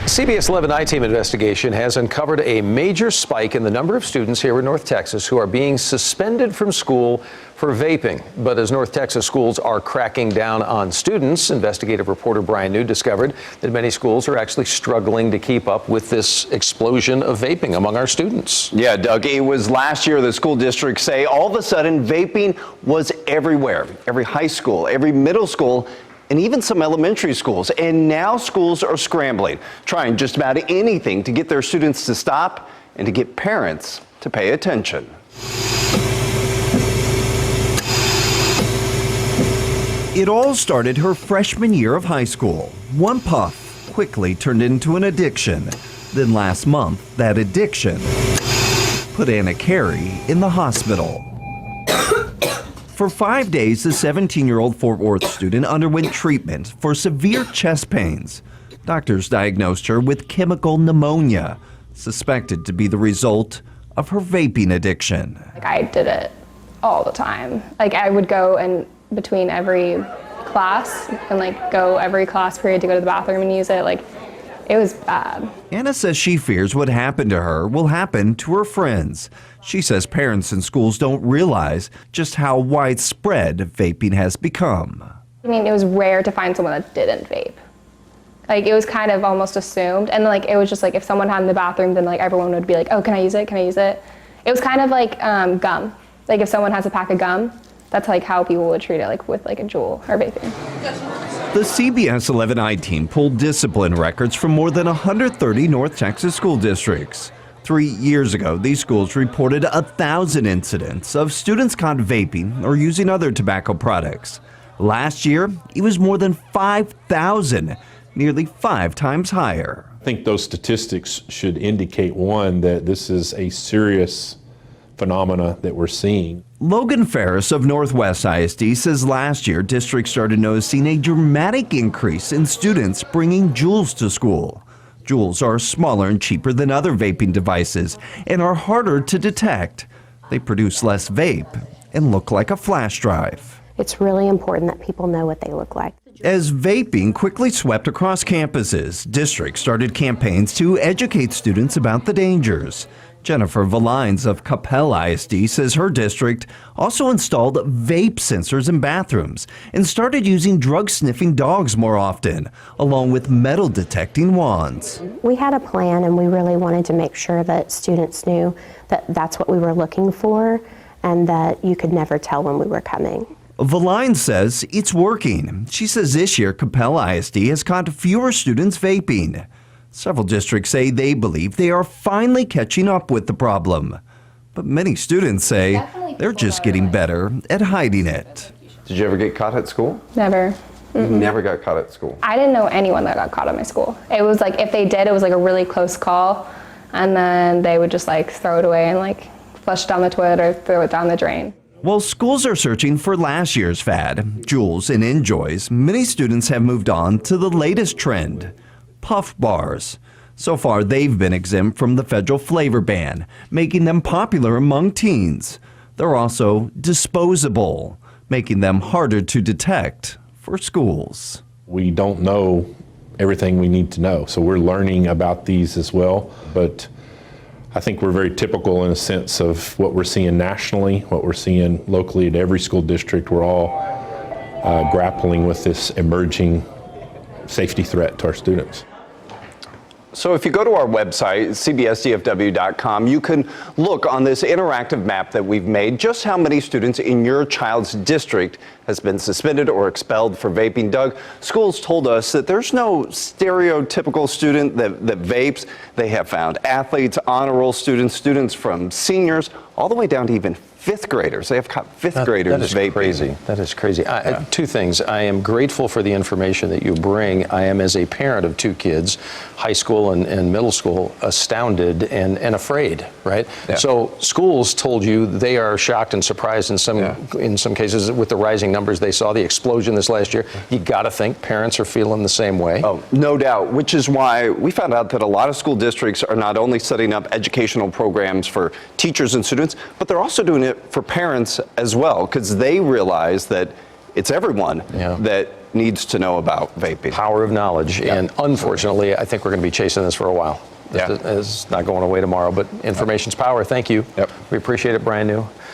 CBS 11 I-Team investigation has uncovered a major spike in the number of students here in North Texas who are being suspended from school for vaping. But as North Texas schools are cracking down on students, investigative reporter Brian New discovered that many schools are actually struggling to keep up with this explosion of vaping among our students. Yeah, Doug, it was last year the school districts say all of a sudden vaping was everywhere. Every high school, every middle school, and even some elementary schools. And now schools are scrambling, trying just about anything to get their students to stop and to get parents to pay attention. It all started her freshman year of high school. One puff quickly turned into an addiction. Then last month, that addiction put Anna Carey in the hospital. For 5 days, the 17-year-old Fort Worth student underwent treatment for severe chest pains. Doctors diagnosed her with chemical pneumonia, suspected to be the result of her vaping addiction. I did it all the time. I would go and between every class and go every class period to go to the bathroom and use it. It was bad. Anna says she fears what happened to her will happen to her friends. She says parents and schools don't realize just how widespread vaping has become. I mean, it was rare to find someone that didn't vape. It was kind of almost assumed. And it was just if someone had in the bathroom, then everyone would be like, oh, can I use it? Can I use it? It was kind of like gum. If someone has a pack of gum, that's how people would treat it, with a Juul or vaping. The CBS 11 I-Team pulled discipline records from more than 130 North Texas school districts. 3 years ago, these schools reported 1,000 incidents of students caught vaping or using other tobacco products. Last year, it was more than 5,000, nearly 5 times higher. I think those statistics should indicate, one, that this is a serious phenomena that we're seeing. Logan Ferris of Northwest ISD says last year districts started noticing a dramatic increase in students bringing Juuls to school. Juuls are smaller and cheaper than other vaping devices and are harder to detect. They produce less vape and look like a flash drive. It's really important that people know what they look like. As vaping quickly swept across campuses, districts started campaigns to educate students about the dangers. Jennifer Valines of Capel ISD says her district also installed vape sensors in bathrooms and started using drug-sniffing dogs more often, along with metal-detecting wands. We had a plan, and we really wanted to make sure that students knew that that's what we were looking for and that you could never tell when we were coming. Valines says it's working. She says this year Capel ISD has caught fewer students vaping. Several districts say they believe they are finally catching up with the problem. But many students say they're just getting better at hiding it. Did you ever get caught at school? Never. You never got caught at school? I didn't know anyone that got caught at my school. It was if they did, it was a really close call, and then they would just throw it away and flush it down the toilet or throw it down the drain. While schools are searching for last year's fad, Juuls and Enjoys, many students have moved on to the latest trend, puff bars. So far, they've been exempt from the federal flavor ban, making them popular among teens. They're also disposable, making them harder to detect for schools. We don't know everything we need to know, so we're learning about these as well. But I think we're very typical in a sense of what we're seeing nationally, what we're seeing locally at every school district. We're all grappling with this emerging safety threat to our students. So if you go to our website, cbsdfw.com, you can look on this interactive map that we've made just how many students in your child's district has been suspended or expelled for vaping. Doug, schools told us that there's no stereotypical student that vapes. They have found athletes, honor roll students, students from seniors, all the way down to even fifth graders. They have caught fifth graders vaping. That is crazy. That is crazy. Two things. I am grateful for the information that you bring. I am, as a parent of 2 kids, high school and middle school, astounded and afraid, right? Yeah. So schools told you they are shocked and surprised in some cases with the rising numbers they saw, the explosion this last year. You got to think parents are feeling the same way. Oh, no doubt, which is why we found out that a lot of school districts are not only setting up educational programs for teachers and students, but they're also doing it for parents as well, because they realize that it's everyone, that needs to know about vaping. Power of knowledge. And unfortunately, I think we're going to be chasing this for a while. Yeah. It's not going away tomorrow, but information's power. Thank you. Yep. We appreciate it, Brian New.